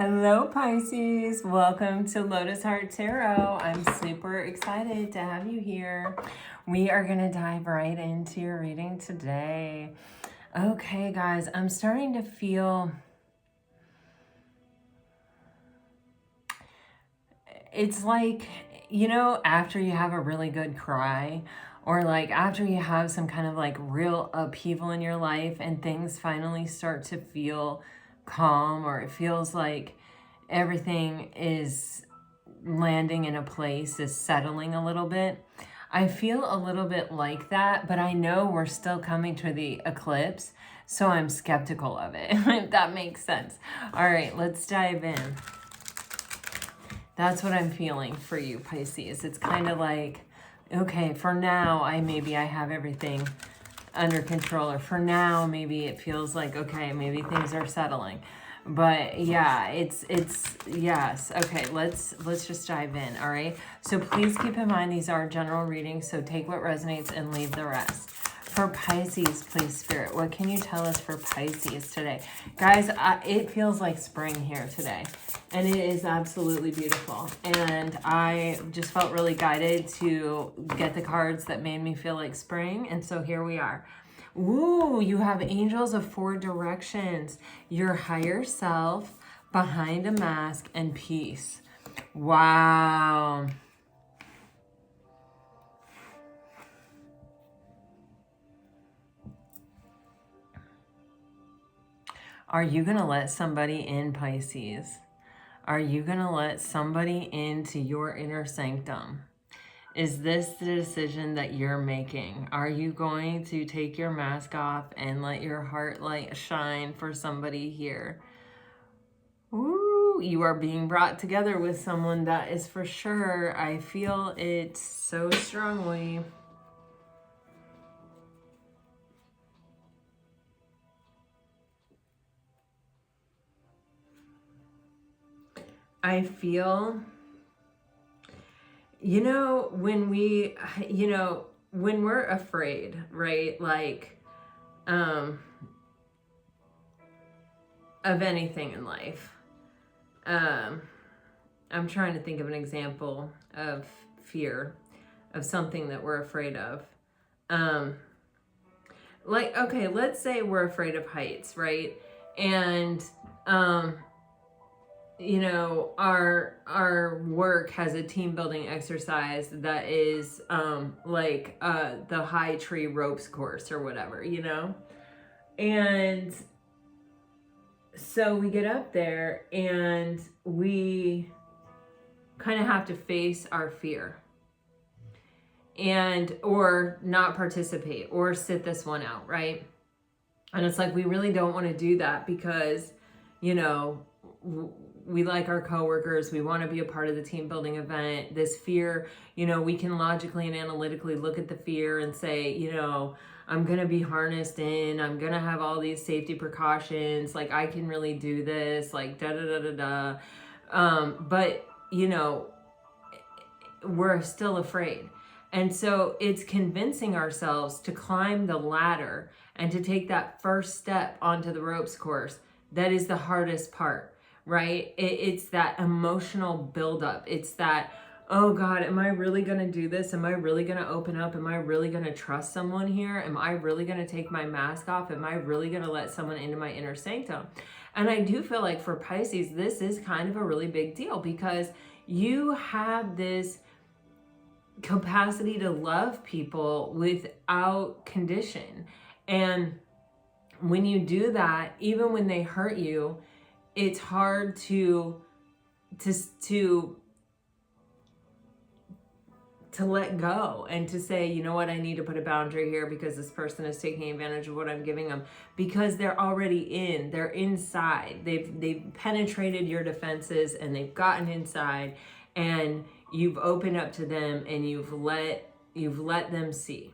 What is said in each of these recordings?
Hello, Pisces. Welcome to Lotus Heart Tarot. I'm super excited to have you here. We are going to dive right into your reading today. Okay, guys, I'm starting to feel it's like, after you have a really good cry, or like after you have some kind of like real upheaval in your life and things finally start to feel calm, or it feels like everything is landing in a place, is settling a little bit. I feel a little bit like that, but I know we're still coming to the eclipse, so I'm skeptical of it, if that makes sense. All right, let's dive in. That's what I'm feeling for you, Pisces. It's kind of like, okay, for now, maybe I have everything under control, or for now, maybe it feels like, okay, maybe things are settling. But yeah, it's yes. Okay, let's just dive in. All right. So please keep in mind these are general readings, so take what resonates and leave the rest. For Pisces, please, Spirit, what can you tell us for Pisces today? Guys, it feels like spring here today, and it is absolutely beautiful. And I just felt really guided to get the cards that made me feel like spring, and so here we are. Ooh, you have angels of 4 directions. Your higher self, behind a mask, and peace. Wow. Are you going to let somebody in, Pisces? Are you going to let somebody into your inner sanctum? Is this the decision that you're making? Are you going to take your mask off and let your heart light shine for somebody here? Ooh, you are being brought together with someone that is for sure. I feel it so strongly. I feel, when when we're afraid, right? Like, of anything in life. I'm trying to think of an example of fear, of something that we're afraid of. Like, okay, let's say we're afraid of heights, right? And, our work has a team building exercise that is like the high tree ropes course or whatever, and so we get up there and we kind of have to face our fear, and or not participate or sit this one out, right? And it's like we really don't want to do that because we like our coworkers, we want to be a part of the team building event. This fear, we can logically and analytically look at the fear and say, I'm going to be harnessed in, I'm going to have all these safety precautions, like I can really do this, like da da da da da. But we're still afraid. And so it's convincing ourselves to climb the ladder and to take that first step onto the ropes course. That is the hardest part, right? It's that emotional buildup. It's that, oh God, am I really going to do this? Am I really going to open up? Am I really going to trust someone here? Am I really going to take my mask off? Am I really going to let someone into my inner sanctum? And I do feel like for Pisces, this is kind of a really big deal because you have this capacity to love people without condition. And when you do that, even when they hurt you, it's hard to let go and to say, you know what, I need to put a boundary here because this person is taking advantage of what I'm giving them, because they're already they're inside. They've penetrated your defenses and they've gotten inside, and you've opened up to them and you've let them see.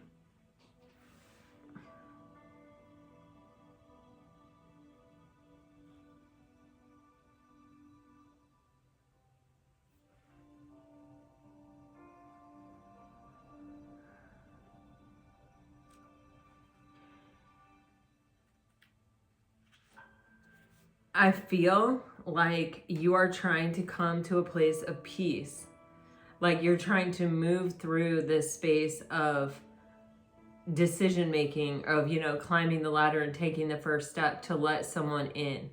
I feel like you are trying to come to a place of peace. Like you're trying to move through this space of decision making, of, you know, climbing the ladder and taking the first step to let someone in.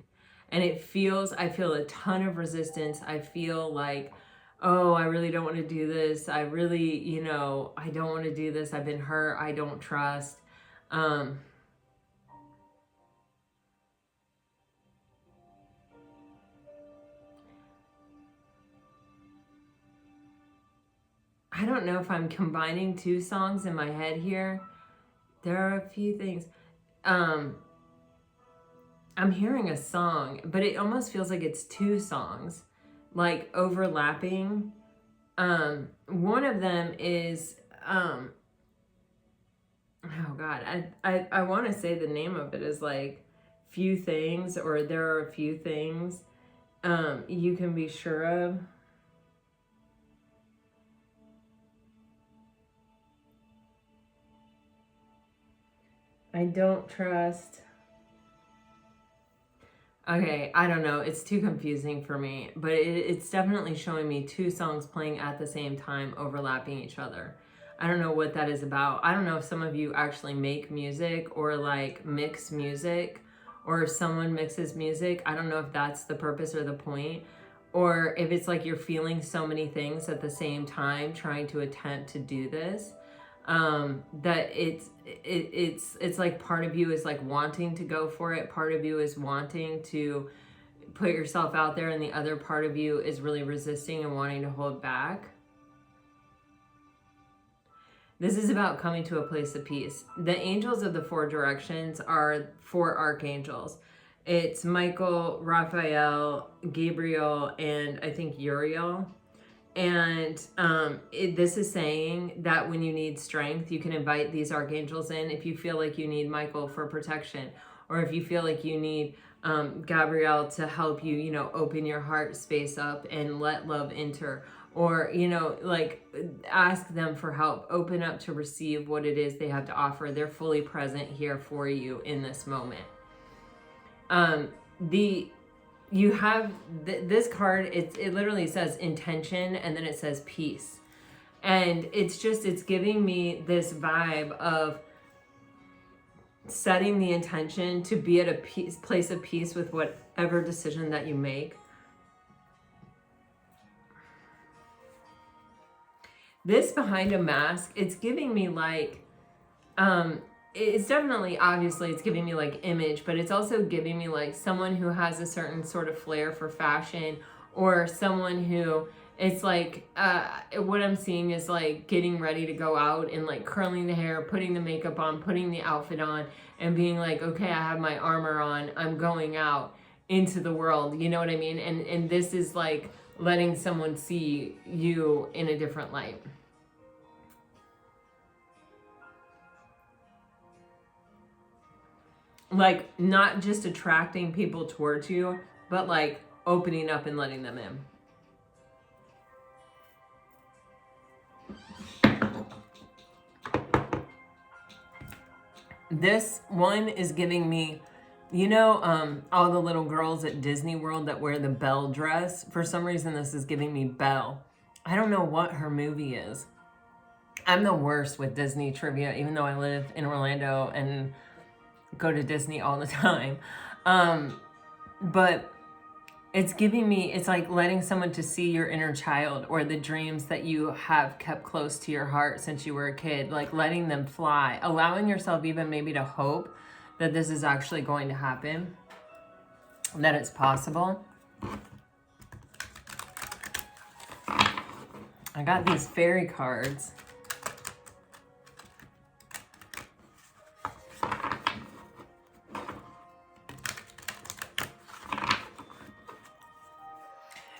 And I feel a ton of resistance. I feel like, oh, I really don't want to do this. I really, you know, I don't want to do this. I've been hurt. I don't trust. I don't know if I'm combining two songs in my head here. There are a few things. I'm hearing a song, but it almost feels like it's two songs, like overlapping. One of them is, oh God, I want to say the name of it is like Few Things, or There Are a Few Things you can be sure of. I don't trust. Okay, I don't know. It's too confusing for me, but it's definitely showing me two songs playing at the same time, overlapping each other. I don't know what that is about. I don't know if some of you actually make music or like mix music, or if someone mixes music. I don't know if that's the purpose or the point, or if it's like you're feeling so many things at the same time trying to attempt to do this. That it's like part of you is like wanting to go for it, part of you is wanting to put yourself out there, and the other part of you is really resisting and wanting to hold back. This is about coming to a place of peace. The angels of the four directions are four archangels. It's Michael, Raphael, Gabriel, and I think Uriel. And this is saying that when you need strength, you can invite these archangels in. If you feel like you need Michael for protection, or if you feel like you need Gabriel to help you, you know, open your heart space up and let love enter, or, you know, like ask them for help, open up to receive what it is they have to offer. They're fully present here for you in this moment. You have this card, it literally says intention, and then it says peace. And it's giving me this vibe of setting the intention to be at a place of peace with whatever decision that you make. This behind a mask, it's giving me like, it's definitely, obviously it's giving me like image, but it's also giving me like someone who has a certain sort of flair for fashion, or someone who, it's like, what I'm seeing is like getting ready to go out and like curling the hair, putting the makeup on, putting the outfit on, and being like, okay, I have my armor on, I'm going out into the world, you know what I mean? And this is like letting someone see you in a different light. Like not just attracting people towards you, but like opening up and letting them in. This one is giving me, you know, all the little girls at Disney World that wear the Belle dress. For some reason, this is giving me Belle. I don't know what her movie is. I'm the worst with Disney trivia, even though I live in Orlando and go to Disney all the time. But it's giving me, it's like letting someone to see your inner child, or the dreams that you have kept close to your heart since you were a kid, like letting them fly, allowing yourself even maybe to hope that this is actually going to happen, that it's possible. I got these fairy cards.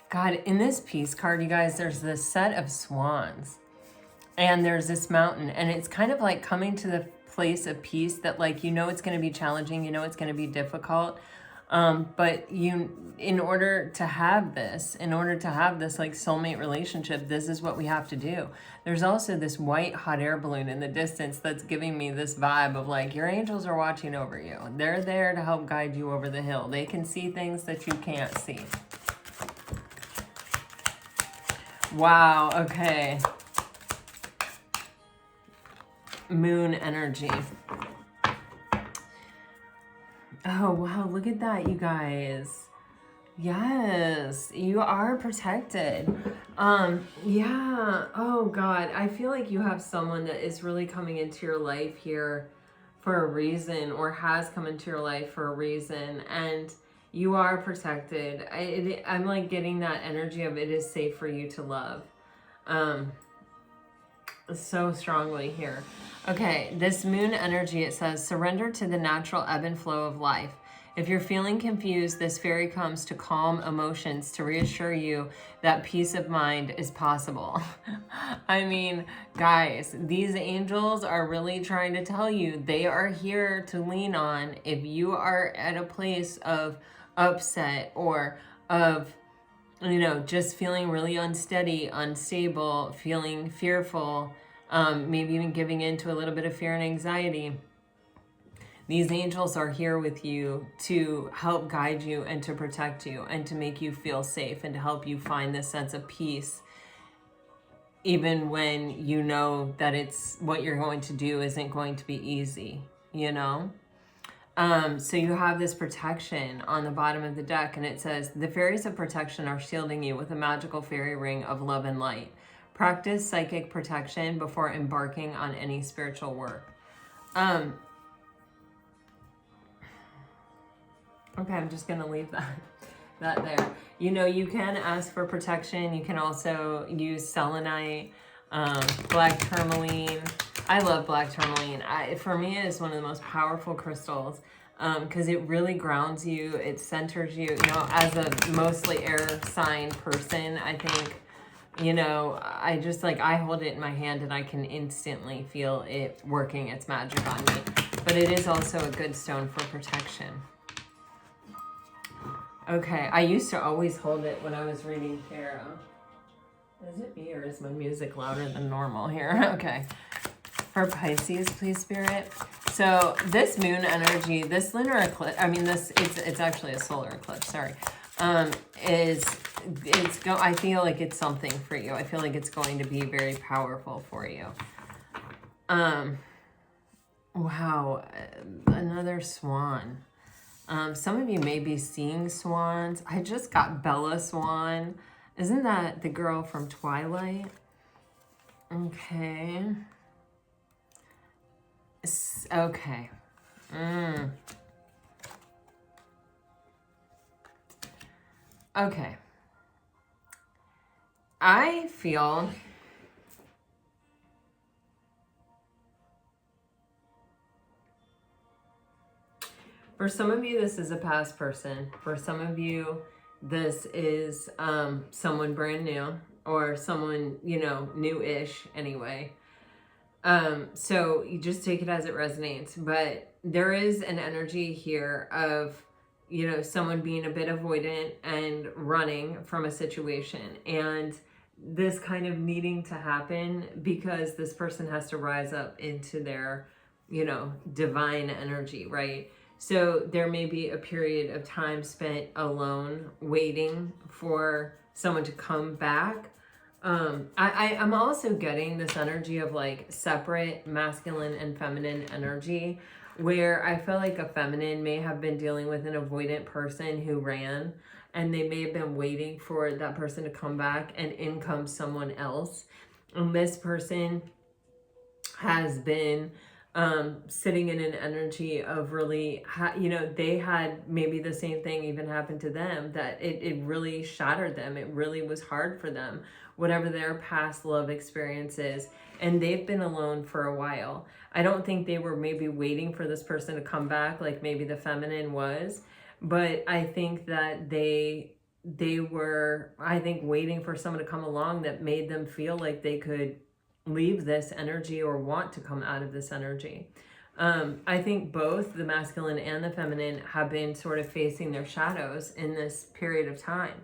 God, in this peace card, you guys, there's this set of swans, and there's this mountain, and it's kind of like coming to the place of peace that, like, you know, it's going to be challenging, you know, it's going to be difficult, But in order to have this like soulmate relationship, this is what we have to do. There's also this white hot air balloon in the distance that's giving me this vibe of like, your angels are watching over you. They're there to help guide you over the hill. They can see things that you can't see. Wow, okay. Moon energy. Oh, wow, look at that, you guys. Yes, you are protected. Yeah, oh God, I feel like you have someone that is really coming into your life here for a reason, or has come into your life for a reason, and you are protected. I'm like getting that energy of it is safe for you to love. So strongly here. Okay, this moon energy, it says, surrender to the natural ebb and flow of life. If you're feeling confused, this fairy comes to calm emotions, to reassure you that peace of mind is possible. I mean, guys, these angels are really trying to tell you they are here to lean on if you are at a place of upset or of, you know, just feeling really unsteady, unstable, feeling fearful, maybe even giving into a little bit of fear and anxiety. These angels are here with you to help guide you and to protect you and to make you feel safe and to help you find this sense of peace, even when you know that it's what you're going to do isn't going to be easy, you know? So you have this protection on the bottom of the deck, and it says, the fairies of protection are shielding you with a magical fairy ring of love and light. Practice psychic protection before embarking on any spiritual work. Okay, I'm just going to leave that there. You know, you can ask for protection. You can also use selenite, black tourmaline. I love black tourmaline. For me, it is one of the most powerful crystals because it really grounds you. It centers you. You know, as a mostly air sign person, I think, you know, I just like, I hold it in my hand and I can instantly feel it working its magic on me. But it is also a good stone for protection. Okay, I used to always hold it when I was reading tarot. Is it me or is my music louder than normal here? Okay. For Pisces, please, Spirit. So this moon energy, this lunar eclipse, I mean, it's actually a solar eclipse, sorry, I feel like it's something for you. I feel like it's going to be very powerful for you. Wow, another swan. Some of you may be seeing swans. I just got Bella Swan. Isn't that the girl from Twilight? Okay. Okay. Okay. I feel for some of you, this is a past person. For some of you, this is someone brand new or someone, you know, new-ish anyway. So you just take it as it resonates. But there is an energy here of, you know, someone being a bit avoidant and running from a situation. And this kind of needing to happen because this person has to rise up into their, you know, divine energy, right? So there may be a period of time spent alone waiting for someone to come back. I'm also getting this energy of like separate masculine and feminine energy, where I feel like a feminine may have been dealing with an avoidant person who ran, and they may have been waiting for that person to come back, and in comes someone else. And this person has been sitting in an energy of really, you know, they had maybe the same thing even happened to them, that it really shattered them. It really was hard for them, whatever their past love experience is. And they've been alone for a while. I don't think they were maybe waiting for this person to come back like maybe the feminine was, but I think that they were, I think, waiting for someone to come along that made them feel like they could leave this energy or want to come out of this energy. I think both the masculine and the feminine have been sort of facing their shadows in this period of time.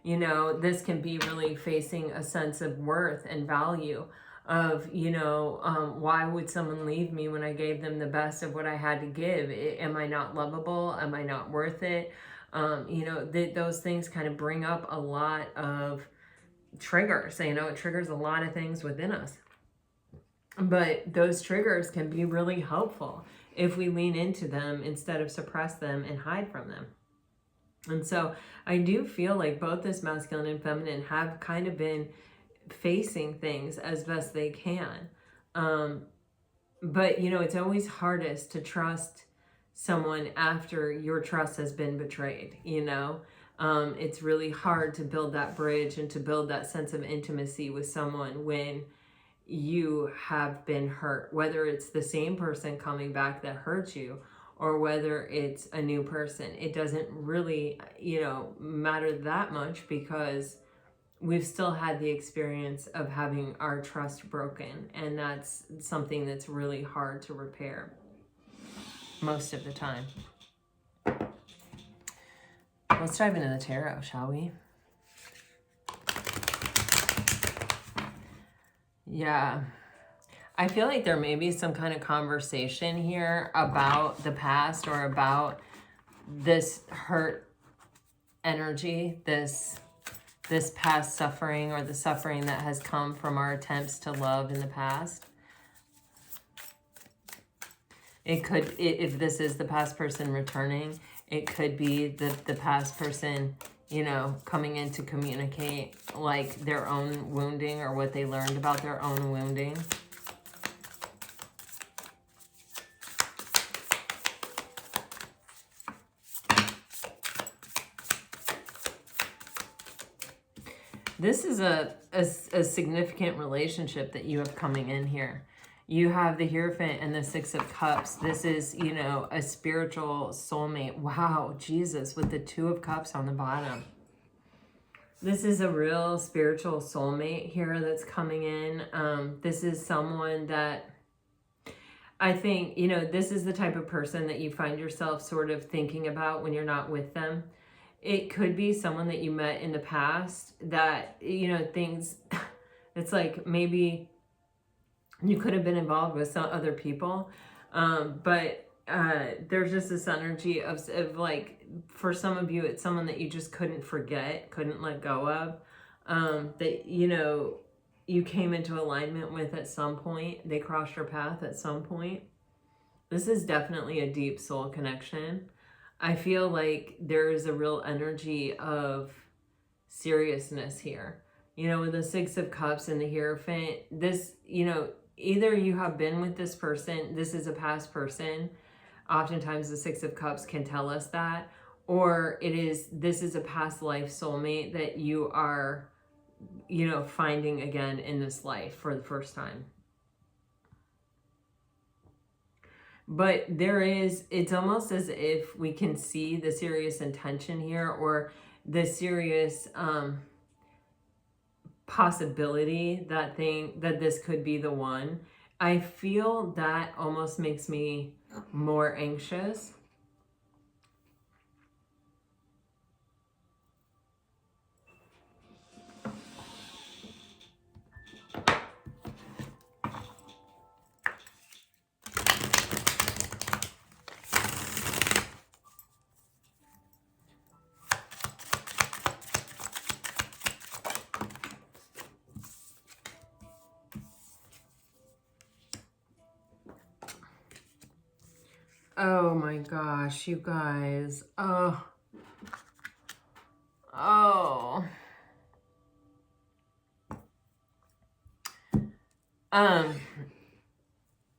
You know, this can be really facing a sense of worth and value of, you know, why would someone leave me when I gave them the best of what I had to give? Am I not lovable? Am I not worth it? You know, those things kind of bring up a lot of triggers. You know, it triggers a lot of things within us. But those triggers can be really helpful if we lean into them instead of suppress them and hide from them. And so I do feel like both this masculine and feminine have kind of been facing things as best they can. But, you know, it's always hardest to trust someone after your trust has been betrayed, you know? It's really hard to build that bridge and to build that sense of intimacy with someone when you have been hurt, whether it's the same person coming back that hurt you or whether it's a new person. It doesn't really, you know, matter that much because we've still had the experience of having our trust broken, and that's something that's really hard to repair most of the time. Let's dive into the tarot, shall we? Yeah. I feel like there may be some kind of conversation here about the past or about this hurt energy, this past suffering or the suffering that has come from our attempts to love in the past. It could, if this is the past person returning, it could be the past person, you know, coming in to communicate like their own wounding or what they learned about their own wounding. This is a significant relationship that you have coming in here. You have the Hierophant and the Six of Cups. This is, you know, a spiritual soulmate. Wow, Jesus, with the Two of Cups on the bottom. This is a real spiritual soulmate here that's coming in. This is someone that I think, you know, this is the type of person that you find yourself sort of thinking about when you're not with them. It could be someone that you met in the past that, you know, things, it's like maybe you could have been involved with some other people, but there's just this energy of like, for some of you, it's someone that you just couldn't forget, couldn't let go of, that, you know, you came into alignment with at some point. They crossed your path at some point. This is definitely a deep soul connection. I feel like there is a real energy of seriousness here. You know, with the Six of Cups and the Hierophant, this, you know, either you have been with this person, this is a past person. Oftentimes the Six of Cups can tell us that. Or this is a past life soulmate that you are, you know, finding again in this life for the first time. But it's almost as if we can see the serious intention here or the serious possibility that this could be the one. I feel that almost makes me more anxious. Oh my gosh, you guys. Oh.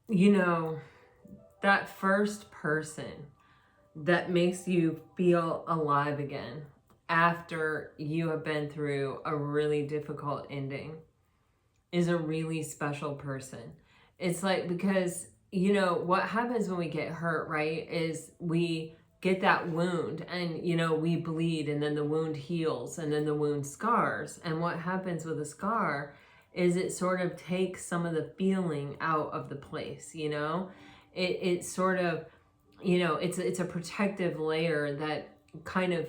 You know, that first person that makes you feel alive again after you have been through a really difficult ending is a really special person. It's like, because you know, what happens when we get hurt, right, is we get that wound and, you know, we bleed and then the wound heals and then the wound scars. And what happens with a scar is it sort of takes some of the feeling out of the place, you know? it sort of, you know, it's a protective layer that kind of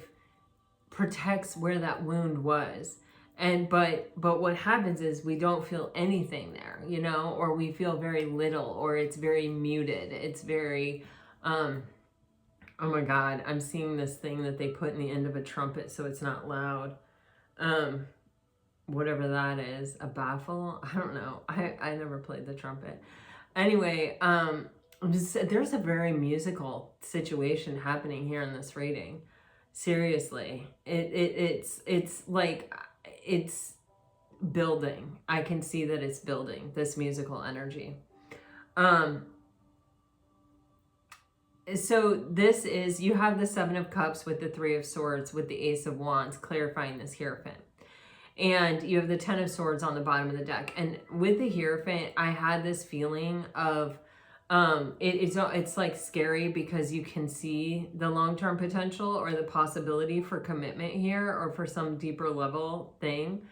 protects where that wound was. And but what happens is we don't feel anything there, you know, or we feel very little, or it's very muted. It's very oh my God, I'm seeing this thing that they put in the end of a trumpet so it's not loud. Whatever that is, a baffle. I don't know. I never played the trumpet. Anyway, there's a very musical situation happening here in this reading. Seriously, it's like it's building. I can see that it's building, this musical energy. So this is, you have the Seven of Cups with the Three of Swords with the Ace of Wands clarifying this Hierophant. And you have the Ten of Swords on the bottom of the deck. And with the Hierophant, I had this feeling of, it's like scary because you can see the long-term potential or the possibility for commitment here or for some deeper level thing.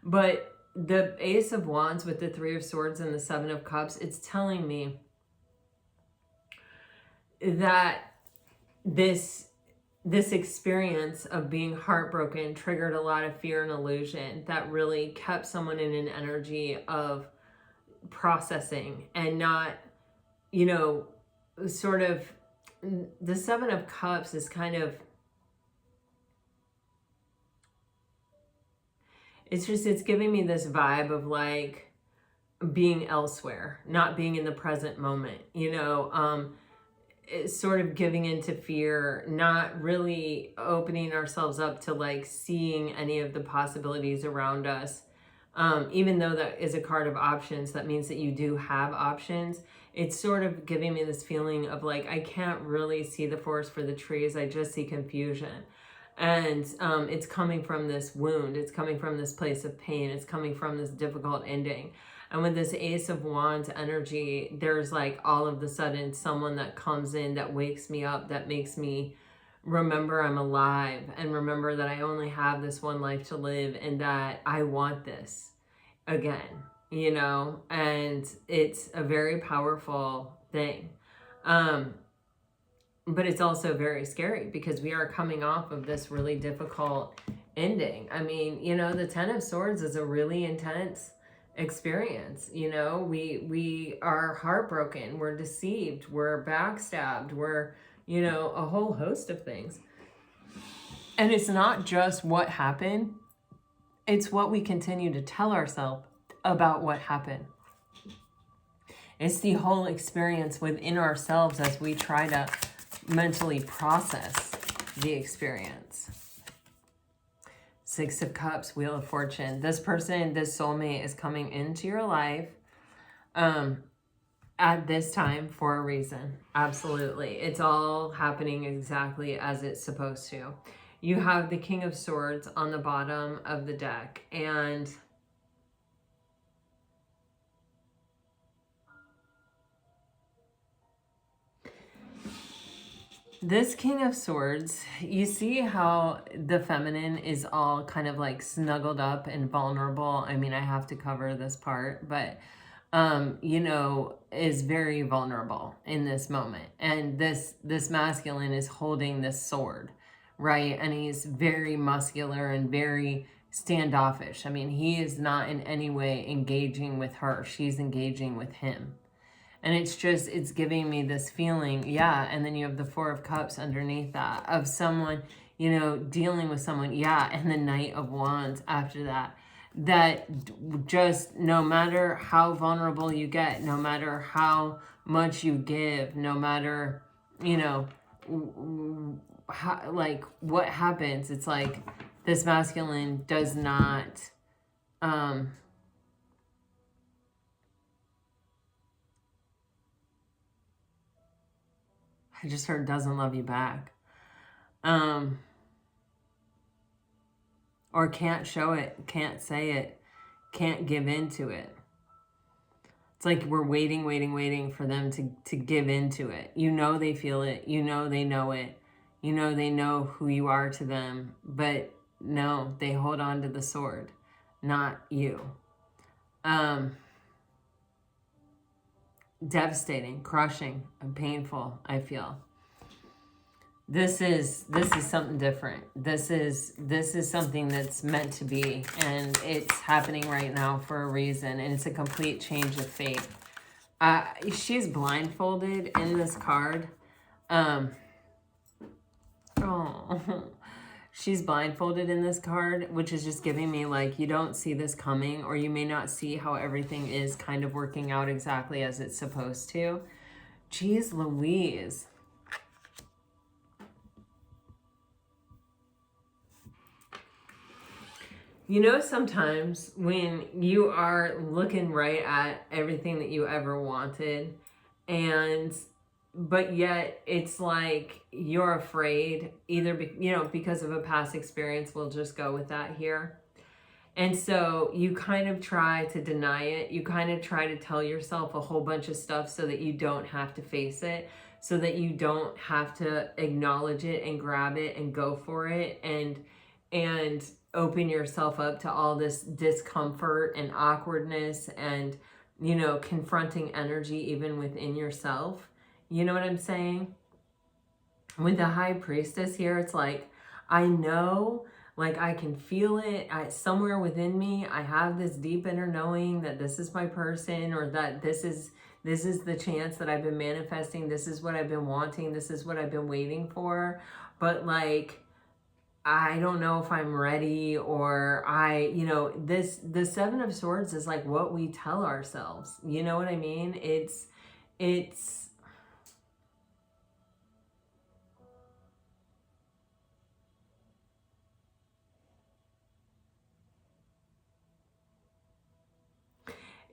But the Ace of Wands with the Three of Swords and the Seven of Cups, it's telling me that this experience of being heartbroken triggered a lot of fear and illusion that really kept someone in an energy of processing and not, you know, sort of, the Seven of Cups is kind of, it's giving me this vibe of like being elsewhere, not being in the present moment, you know, it's sort of giving into fear, not really opening ourselves up to like seeing any of the possibilities around us. Even though that is a card of options, that means that you do have options. It's sort of giving me this feeling of like, I can't really see the forest for the trees. I just see confusion. And it's coming from this wound. It's coming from this place of pain. It's coming from this difficult ending. And with this Ace of Wands energy, there's like all of a sudden someone that comes in that wakes me up, that makes me remember I'm alive and remember that I only have this one life to live and that I want this again, you know, and it's a very powerful thing. But it's also very scary because we are coming off of this really difficult ending. I mean, you know, the Ten of Swords is a really intense experience. You know, we are heartbroken, we're deceived, we're backstabbed, we're, you know, a whole host of things. And it's not just what happened, it's what we continue to tell ourselves about what happened. It's the whole experience within ourselves as we try to mentally process the experience. Six of Cups, Wheel of Fortune. This person, this soulmate is coming into your life at this time for a reason. Absolutely. It's all happening exactly as it's supposed to. You have the King of Swords on the bottom of the deck, and this King of Swords, you see how the feminine is all kind of like snuggled up and vulnerable. I mean, I have to cover this part, but, you know, is very vulnerable in this moment. And this masculine is holding this sword, right? And he's very muscular and very standoffish. I mean, he is not in any way engaging with her. She's engaging with him. And it's just, it's giving me this feeling, yeah. And then you have the Four of Cups underneath that of someone, you know, dealing with someone, yeah. And the Knight of Wands after that, that just no matter how vulnerable you get, no matter how much you give, no matter, you know, how, like what happens, it's like this masculine does not, I just heard doesn't love you back. Or can't show it, can't say it, can't give into it. It's like we're waiting for them to give into it. You know they feel it. You know they know it. You know they know who you are to them. But no, they hold on to the sword, not you. devastating, crushing, and painful, I feel. This is something different. This is something that's meant to be, and it's happening right now for a reason, and it's a complete change of fate. She's blindfolded in this card. Oh, she's blindfolded in this card, which is just giving me like, you don't see this coming, or you may not see how everything is kind of working out exactly as it's supposed to. Jeez Louise. You know, sometimes when you are looking right at everything that you ever wanted, but yet it's like you're afraid, either because of a past experience, we'll just go with that here. And so you kind of try to deny it. You kind of try to tell yourself a whole bunch of stuff so that you don't have to face it, so that you don't have to acknowledge it and grab it and go for it and open yourself up to all this discomfort and awkwardness and, confronting energy even within yourself. You know what I'm saying? With the High Priestess here, it's like, I know, like I can feel it somewhere within me. I have this deep inner knowing that this is my person, or that this is the chance that I've been manifesting. This is what I've been wanting. This is what I've been waiting for. But like, I don't know if I'm ready, or the Seven of Swords is like what we tell ourselves. You know what I mean? It's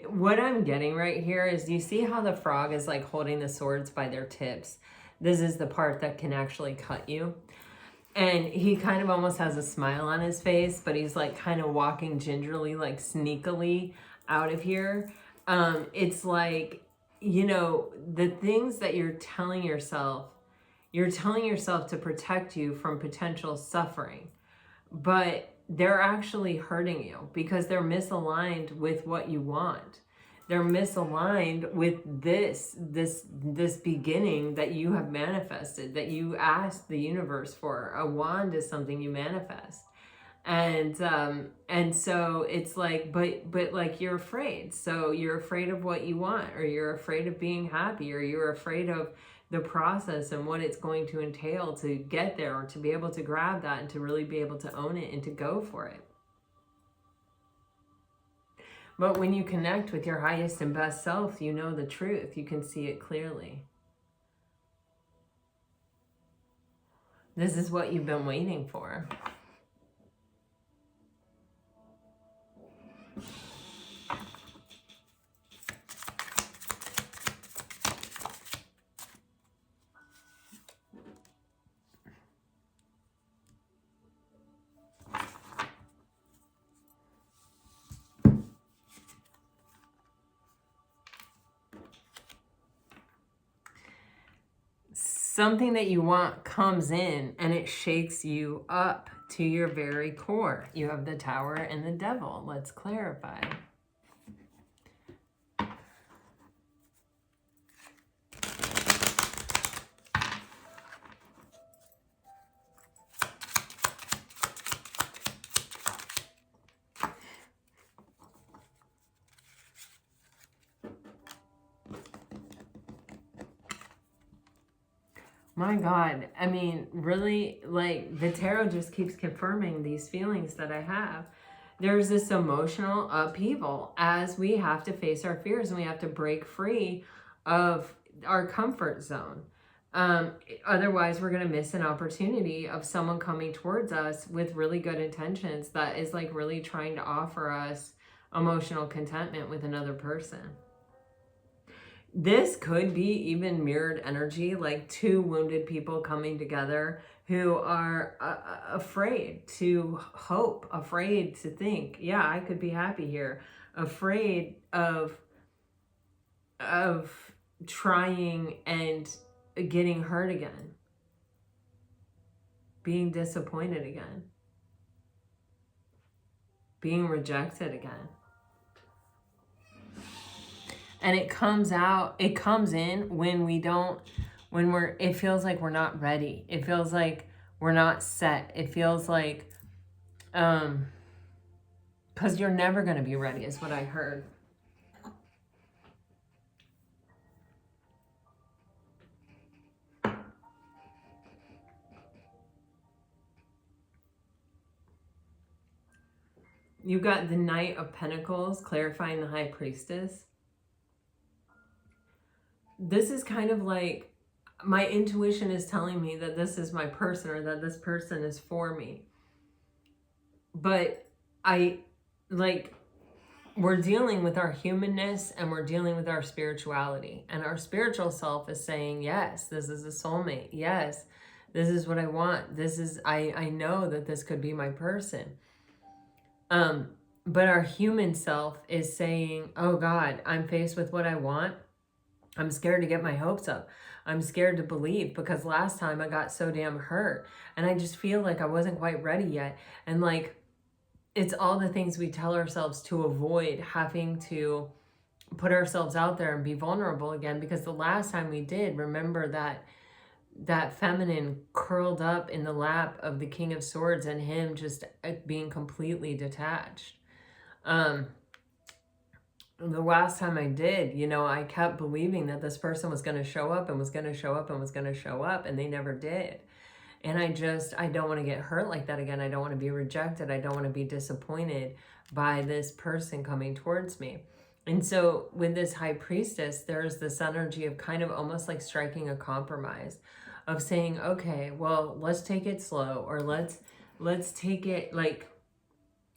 what I'm getting right here is, you see how the frog is like holding the swords by their tips? This is the part that can actually cut you. And he kind of almost has a smile on his face, but he's like kind of walking gingerly, like sneakily out of here. It's like, the things that you're telling yourself to protect you from potential suffering, but they're actually hurting you because they're misaligned with what you want. They're misaligned with this beginning that you have manifested, that you asked the universe for. A wand is something you manifest. And so it's like, but like you're afraid. So you're afraid of what you want, or you're afraid of being happy, or you're afraid of the process and what it's going to entail to get there, or to be able to grab that and to really be able to own it and to go for it. But when you connect with your highest and best self, you know the truth. You can see it clearly. This is what you've been waiting for. Something that you want comes in and it shakes you up to your very core. You have the Tower and the Devil. Let's clarify. My God, I mean, really, like, the tarot just keeps confirming these feelings that I have. There's this emotional upheaval as we have to face our fears and we have to break free of our comfort zone. Otherwise, we're going to miss an opportunity of someone coming towards us with really good intentions that is like really trying to offer us emotional contentment with another person. This could be even mirrored energy, like two wounded people coming together who are afraid to hope, afraid to think, yeah, I could be happy here, afraid of trying and getting hurt again, being disappointed again, being rejected again. And it comes in when it feels like we're not ready. It feels like we're not set. It feels like, because you're never going to be ready is what I heard. You got the Knight of Pentacles, clarifying the High Priestess. This is kind of like, my intuition is telling me that this is my person, or that this person is for me. But we're dealing with our humanness, and we're dealing with our spirituality. And our spiritual self is saying, yes, this is a soulmate. Yes, this is what I want. I know that this could be my person. But our human self is saying, oh God, I'm faced with what I want. I'm scared to get my hopes up. I'm scared to believe, because last time I got so damn hurt, and I just feel like I wasn't quite ready yet. And like, it's all the things we tell ourselves to avoid having to put ourselves out there and be vulnerable again. Because the last time we did, remember that feminine curled up in the lap of the King of Swords, and him just being completely detached. The last time I did, I kept believing that this person was going to show up, and was going to show up, and was going to show up, and they never did. And I don't want to get hurt like that again. I don't want to be rejected. I don't want to be disappointed by this person coming towards me. And so with this High Priestess, there's this energy of kind of almost like striking a compromise, of saying, okay, well, let's take it slow, or let's take it like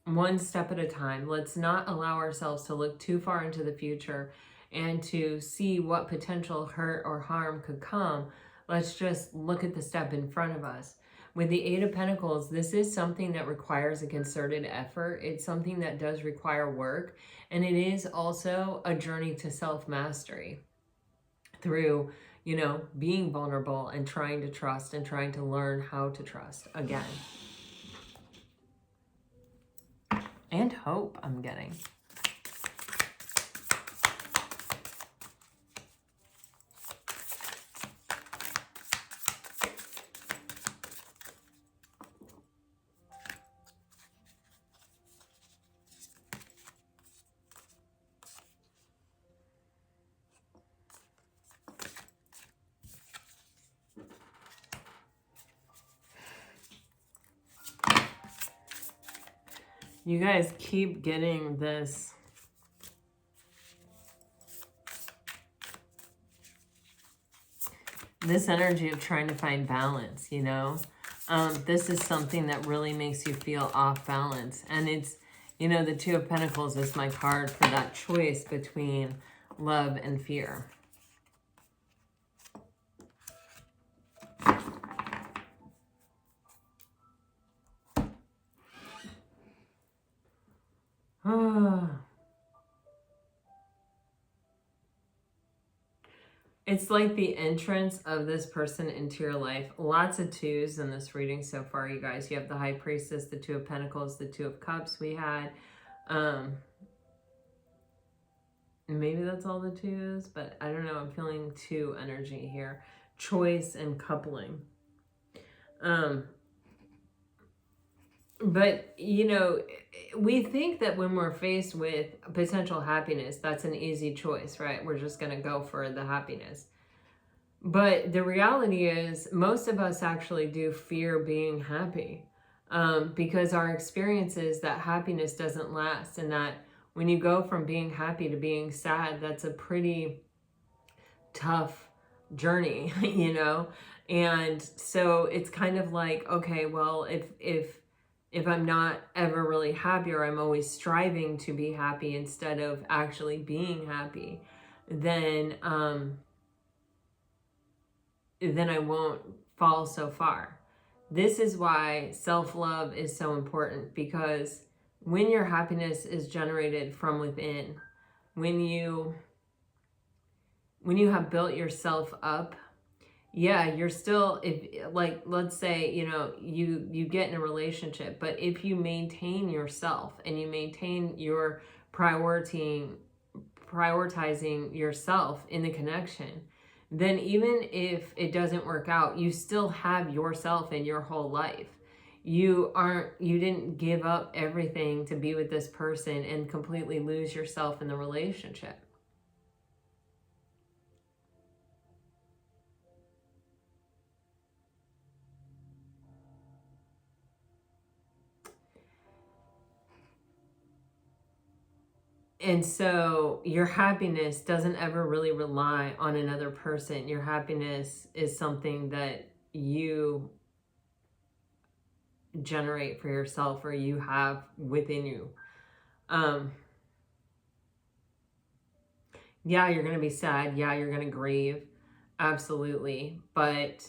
one step at a time. Let's not allow ourselves to look too far into the future and to see what potential hurt or harm could come. Let's just look at the step in front of us. With the Eight of Pentacles, this is something that requires a concerted effort. It's something that does require work. And it is also a journey to self-mastery through, being vulnerable and trying to trust, and trying to learn how to trust again. And hope, I'm getting. You guys keep getting this energy of trying to find balance, This is something that really makes you feel off balance. And it's, the Two of Pentacles is my card for that choice between love and fear. It's like the entrance of this person into your life. Lots of twos in this reading so far, you guys. You have the High Priestess, the Two of Pentacles, the Two of Cups we had. Maybe that's all the twos, but I don't know. I'm feeling two energy here. Choice and coupling. But, we think that when we're faced with potential happiness, that's an easy choice, right? We're just going to go for the happiness. But the reality is, most of us actually do fear being happy, because our experience is that happiness doesn't last, and that when you go from being happy to being sad, that's a pretty tough journey, And so it's kind of like, okay, well, if I'm not ever really happy, or I'm always striving to be happy instead of actually being happy, then I won't fall so far. This is why self-love is so important, because when your happiness is generated from within, when you have built yourself up, yeah, you're still, let's say, you get in a relationship, but if you maintain yourself and you maintain your prioritizing prioritizing yourself in the connection, then even if it doesn't work out, you still have yourself in your whole life. You didn't give up everything to be with this person and completely lose yourself in the relationship. And so your happiness doesn't ever really rely on another person. Your happiness is something that you generate for yourself, or you have within you. Yeah, you're going to be sad. Yeah, you're going to grieve. Absolutely. But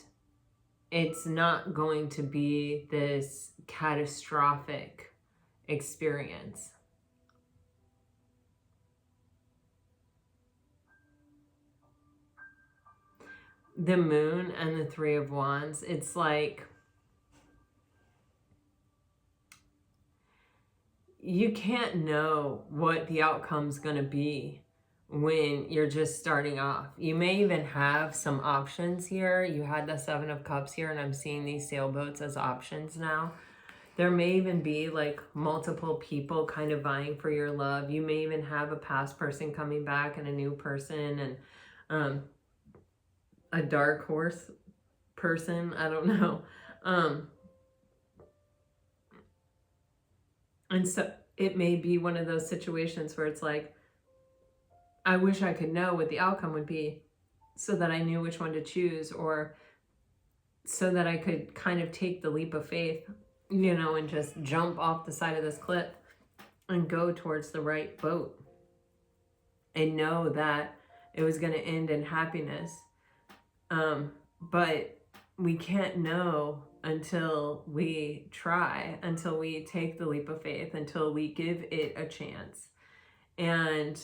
it's not going to be this catastrophic experience. The Moon and the Three of Wands, it's like you can't know what the outcome's going to be when you're just starting off. You may even have some options here. You had the Seven of Cups here, and I'm seeing these sailboats as options now. There may even be like multiple people kind of vying for your love. You may even have a past person coming back and a new person, and a dark horse person. I don't know. And so it may be one of those situations where it's like, I wish I could know what the outcome would be so that I knew which one to choose, or so that I could kind of take the leap of faith, you know, and just jump off the side of this cliff and go towards the right boat and know that it was going to end in happiness. But we can't know until we try, until we take the leap of faith, until we give it a chance. And,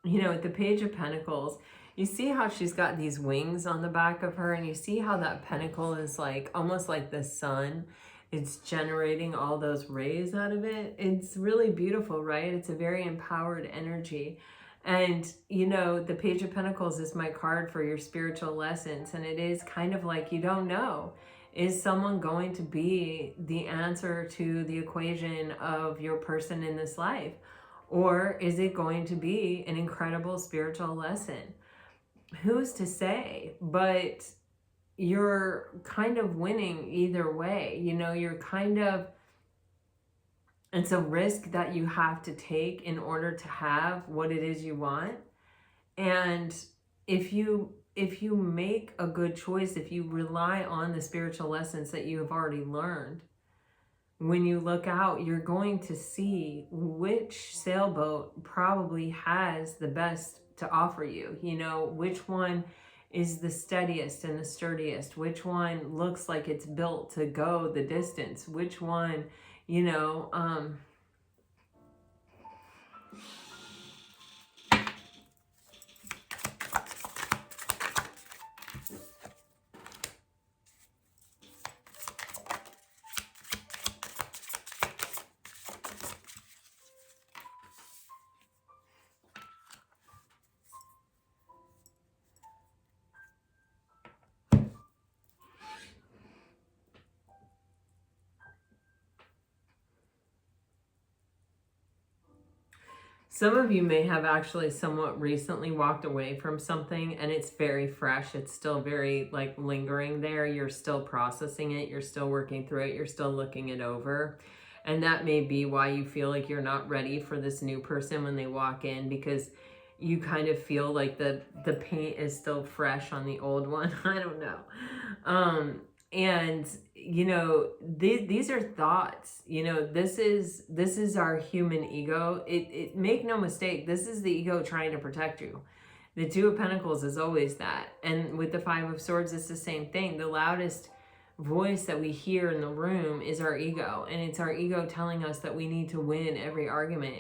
you know, at the Page of Pentacles, you see how she's got these wings on the back of her, and you see how that pentacle is like almost like the sun. It's generating all those rays out of it. It's really beautiful, right? It's a very empowered energy. And, you know, the Page of Pentacles is my card for your spiritual lessons. And it is kind of like, you don't know. Is someone going to be the answer to the equation of your person in this life? Or is it going to be an incredible spiritual lesson? Who's to say? But you're kind of winning either way. You know, you're kind of, it's a risk that you have to take in order to have what it is you want. And if you make a good choice, if you rely on the spiritual lessons that you have already learned, when you look out, you're going to see which sailboat probably has the best to offer you. You know, which one is the steadiest and the sturdiest, which one looks like it's built to go the distance, which one, you know, some of you may have actually somewhat recently walked away from something, and it's very fresh. It's still very like lingering there. You're still processing it. You're still working through it. You're still looking it over. And that may be why you feel like you're not ready for this new person when they walk in, because you kind of feel like the paint is still fresh on the old one. I don't know. And, you know, these are thoughts. You know, this is our human ego. It make no mistake, this is the ego trying to protect you. The Two of Pentacles is always that. And with the Five of Swords, it's the same thing. The loudest voice that we hear in the room is our ego. And it's our ego telling us that we need to win every argument.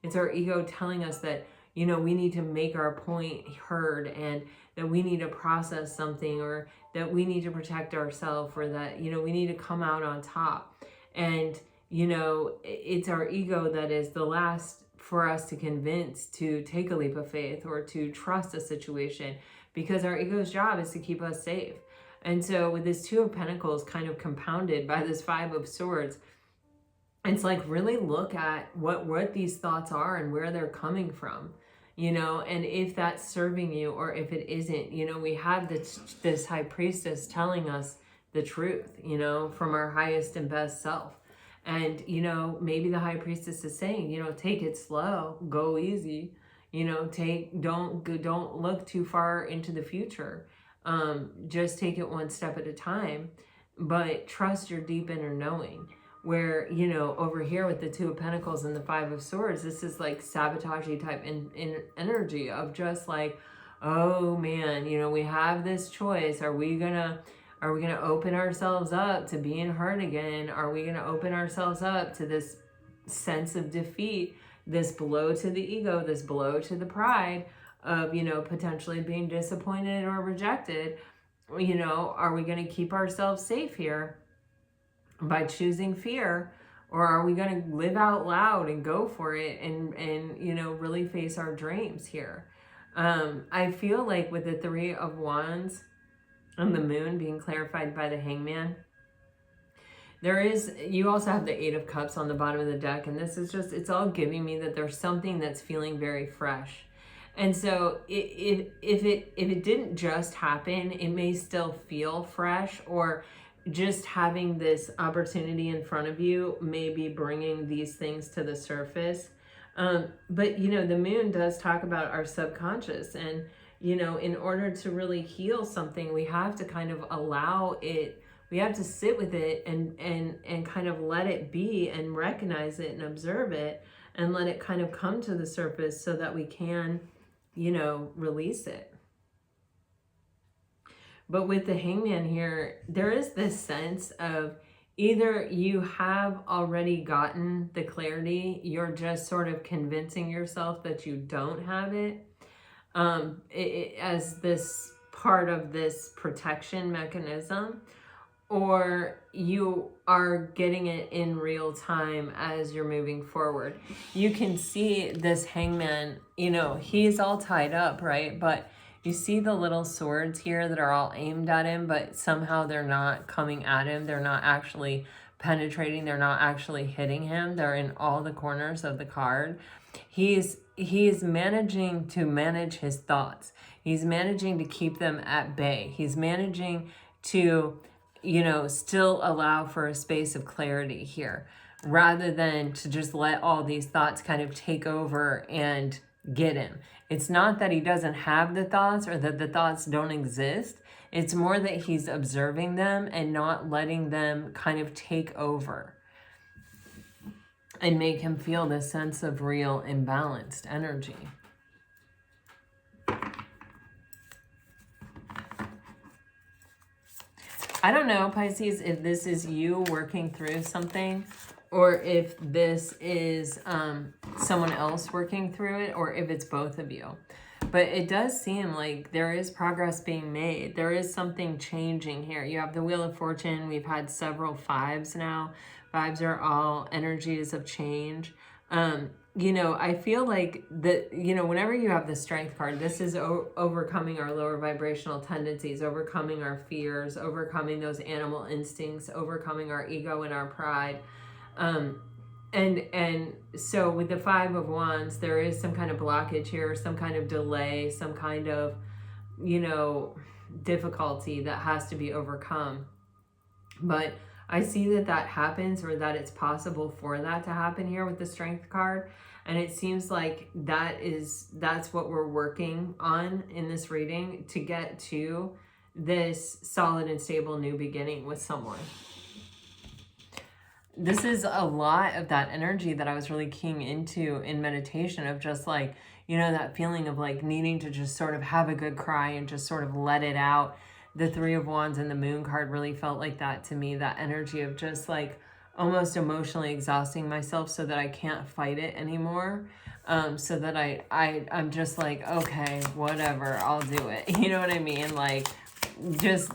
It's our ego telling us that, you know, we need to make our point heard, and that we need to process something, or that we need to protect ourselves, or that, you know, we need to come out on top. And, you know, it's our ego that is the last for us to convince to take a leap of faith or to trust a situation, because our ego's job is to keep us safe. And so with this Two of Pentacles kind of compounded by this Five of Swords, it's like, really look at what these thoughts are and where they're coming from, you know, and if that's serving you or if it isn't. You know, we have this High Priestess telling us the truth, you know, from our highest and best self. And, you know, maybe the High Priestess is saying, you know, take it slow, go easy, you know, don't look too far into the future. Just take it one step at a time, but trust your deep inner knowing. Where, you know, over here with the Two of Pentacles and the Five of Swords, this is like sabotagey type in energy of just like, oh man, you know, we have this choice. Are we gonna open ourselves up to being hurt again? Are we gonna open ourselves up to this sense of defeat, this blow to the ego, this blow to the pride of, you know, potentially being disappointed or rejected? You know, are we gonna keep ourselves safe here by choosing fear, or are we going to live out loud and go for it and you know, really face our dreams here? I feel like with the Three of Wands and the Moon being clarified by the Hangman, you also have the Eight of Cups on the bottom of the deck, and this is just, it's all giving me that there's something that's feeling very fresh. And so if it didn't just happen, it may still feel fresh, or just having this opportunity in front of you may be bringing these things to the surface. But, you know, the Moon does talk about our subconscious, and, you know, in order to really heal something, we have to kind of allow it, we have to sit with it and kind of let it be and recognize it and observe it and let it kind of come to the surface so that we can, you know, release it. But with the Hangman here, there is this sense of either you have already gotten the clarity, you're just sort of convincing yourself that you don't have it, as this part of this protection mechanism, or you are getting it in real time as you're moving forward. You can see this Hangman, you know, he's all tied up, right? But you see the little swords here that are all aimed at him, but somehow they're not coming at him. They're not actually penetrating. They're not actually hitting him. They're in all the corners of the card. He's managing to manage his thoughts. He's managing to keep them at bay. He's managing to, you know, still allow for a space of clarity here, rather than to just let all these thoughts kind of take over and get him. It's not that he doesn't have the thoughts or that the thoughts don't exist. It's more that he's observing them and not letting them kind of take over and make him feel this sense of real imbalanced energy. I don't know, Pisces, if this is you working through something, or if this is someone else working through it, or if it's both of you. But it does seem like there is progress being made. There is something changing here. You have the Wheel of Fortune. We've had several fives now. Fives are all energies of change. You know, I feel like that, you know, whenever you have the Strength card, this is overcoming our lower vibrational tendencies, overcoming our fears, overcoming those animal instincts, overcoming our ego and our pride. And so with the Five of Wands, there is some kind of blockage here, some kind of delay, some kind of, you know, difficulty that has to be overcome. But I see that that happens, or that it's possible for that to happen here with the Strength card. And it seems like that's what we're working on in this reading, to get to this solid and stable new beginning with someone. This is a lot of that energy that I was really keying into in meditation, of just like, you know, that feeling of like needing to just sort of have a good cry and just sort of let it out. The Three of Wands and the Moon card really felt like that to me, that energy of just like almost emotionally exhausting myself so that I can't fight it anymore. So that I'm just like, okay, whatever, I'll do it. You know what I mean? Like, just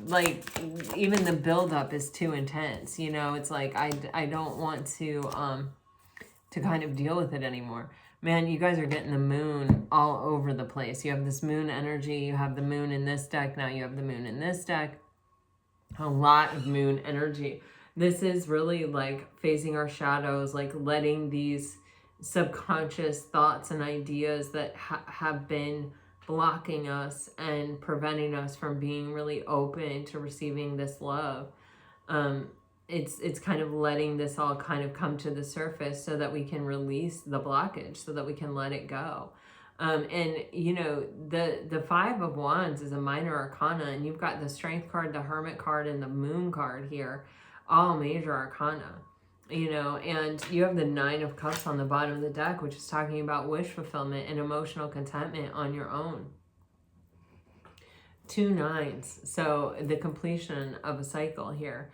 like, even the buildup is too intense, you know. It's like I don't want to to kind of deal with it anymore. Man, you guys are getting the moon all over the place. You have this moon energy. You have the moon in this deck. Now you have the moon in this deck. A lot of moon energy. This is really like facing our shadows, like letting these subconscious thoughts and ideas that have been blocking us and preventing us from being really open to receiving this love. It's kind of letting this all kind of come to the surface so that we can release the blockage, so that we can let it go. And you know, the Five of Wands is a minor arcana, and you've got the Strength card, the Hermit card, and the Moon card here, all major arcana. You know, and you have the Nine of Cups on the bottom of the deck, which is talking about wish fulfillment and emotional contentment on your own. 2 nines, so the completion of a cycle here.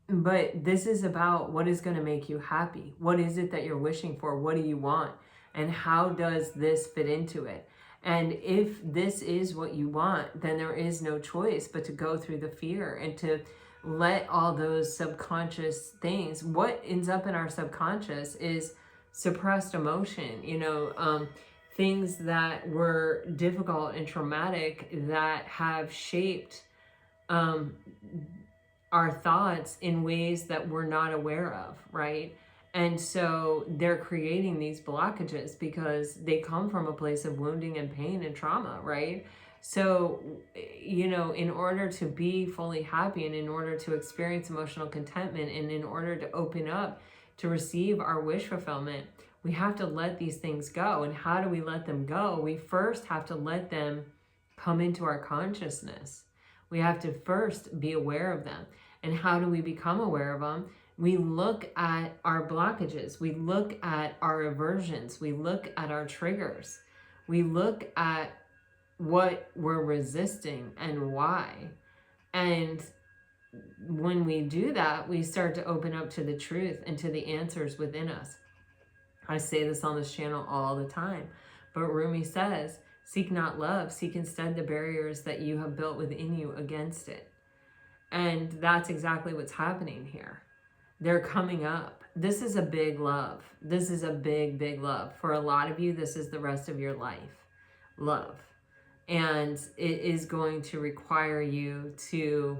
But this is about what is going to make you happy. What is it that you're wishing for? What do you want? And how does this fit into it? And if this is what you want, then there is no choice but to go through the fear and to let all those subconscious things, what ends up in our subconscious is suppressed emotion, you know, things that were difficult and traumatic that have shaped our thoughts in ways that we're not aware of, right? And so they're creating these blockages because they come from a place of wounding and pain and trauma, right? So, you know, in order to be fully happy and in order to experience emotional contentment and in order to open up to receive our wish fulfillment, we have to let these things go. And how do we let them go? We first have to let them come into our consciousness. We have to first be aware of them. And how do we become aware of them? We look at our blockages. We look at our aversions. We look at our triggers. We look at what we're resisting and why. And when we do that, we start to open up to the truth and to the answers within us. I say this on this channel all the time, but Rumi says, seek not love, seek instead the barriers that you have built within you against it. And that's exactly what's happening here. They're coming up. This is a big love. This is a big, big love. For a lot of you, this is the rest of your life. Love. And it is going to require you to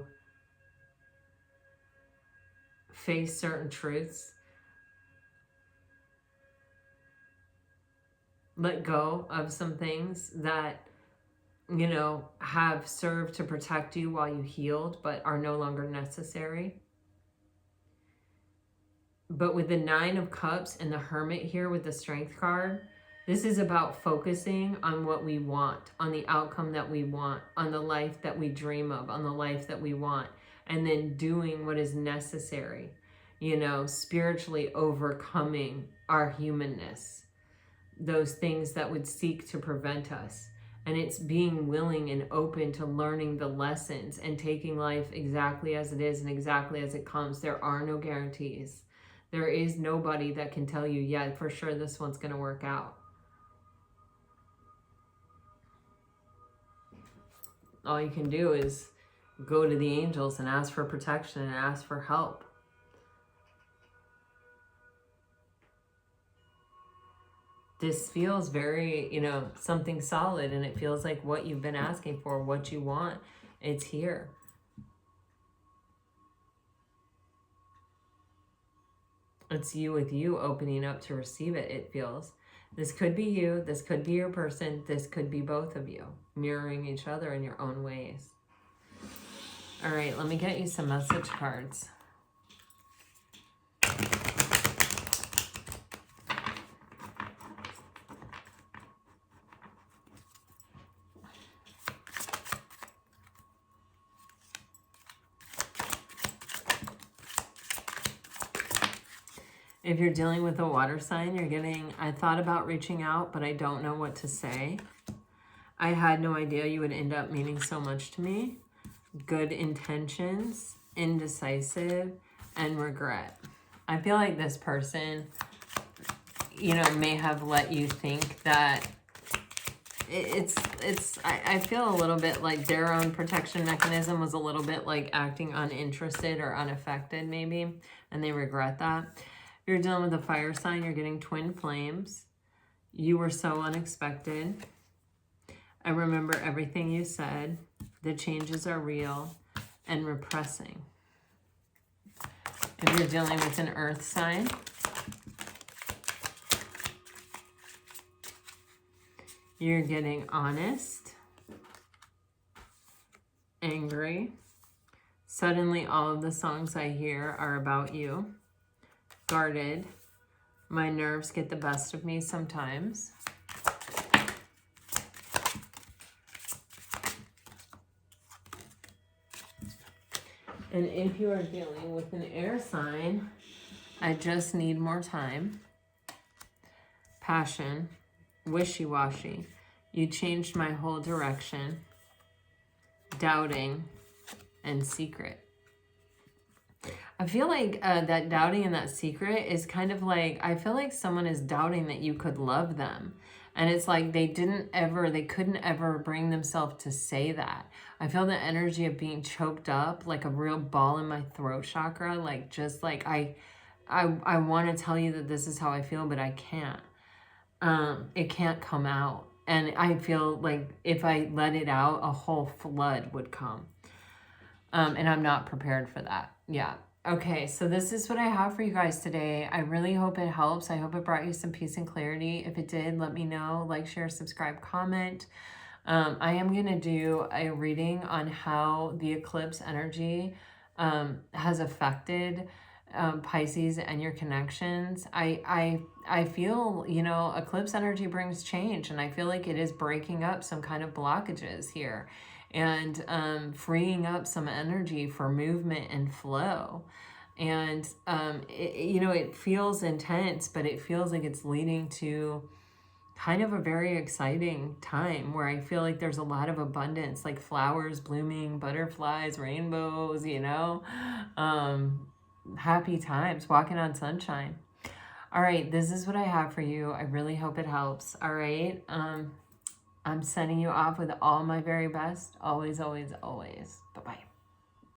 face certain truths, let go of some things that, you know, have served to protect you while you healed, but are no longer necessary. But with the Nine of Cups and the Hermit here with the Strength card, this is about focusing on what we want, on the outcome that we want, on the life that we dream of, on the life that we want, and then doing what is necessary, you know, spiritually overcoming our humanness, those things that would seek to prevent us. And it's being willing and open to learning the lessons and taking life exactly as it is and exactly as it comes. There are no guarantees. There is nobody that can tell you, yeah, for sure this one's going to work out. All you can do is go to the angels and ask for protection and ask for help. This feels very, you know, something solid, and it feels like what you've been asking for, what you want, it's here. It's you with you opening up to receive it, it feels. This could be you, this could be your person, this could be both of you, mirroring each other in your own ways. All right, let me get you some message cards. If you're dealing with a water sign, you're getting, I thought about reaching out, but I don't know what to say. I had no idea you would end up meaning so much to me. Good intentions, indecisive, and regret. I feel like this person, you know, may have let you think that I feel a little bit like their own protection mechanism was a little bit like acting uninterested or unaffected maybe, and they regret that. You're dealing with a fire sign. You're getting twin flames. You were so unexpected. I remember everything you said. The changes are real and repressing. If you're dealing with an earth sign, you're getting honest, angry. Suddenly all of the songs I hear are about you. Guarded. My nerves get the best of me sometimes. And if you are dealing with an air sign, I just need more time. Passion. Wishy-washy. You changed my whole direction. Doubting and secret. I feel like that doubting and that secret is kind of like, I feel like someone is doubting that you could love them. And it's like they couldn't ever bring themselves to say that. I feel the energy of being choked up, like a real ball in my throat chakra. Like, just like, I want to tell you that this is how I feel, but I can't. It can't come out. And I feel like if I let it out, a whole flood would come. And I'm not prepared for that. Yeah. Okay, so this is what I have for you guys today. I really hope it helps. I hope it brought you some peace and clarity. If it did, let me know. Like, share, subscribe, comment. I am going to do a reading on how the eclipse energy has affected Pisces and your connections. I feel, you know, eclipse energy brings change, and I feel like it is breaking up some kind of blockages here and freeing up some energy for movement and flow. And, you know, it feels intense, but it feels like it's leading to kind of a very exciting time where I feel like there's a lot of abundance, like flowers blooming, butterflies, rainbows, you know, happy times, walking on sunshine. All right, this is what I have for you. I really hope it helps. All right. I'm sending you off with all my very best. Always, always, always. Bye-bye.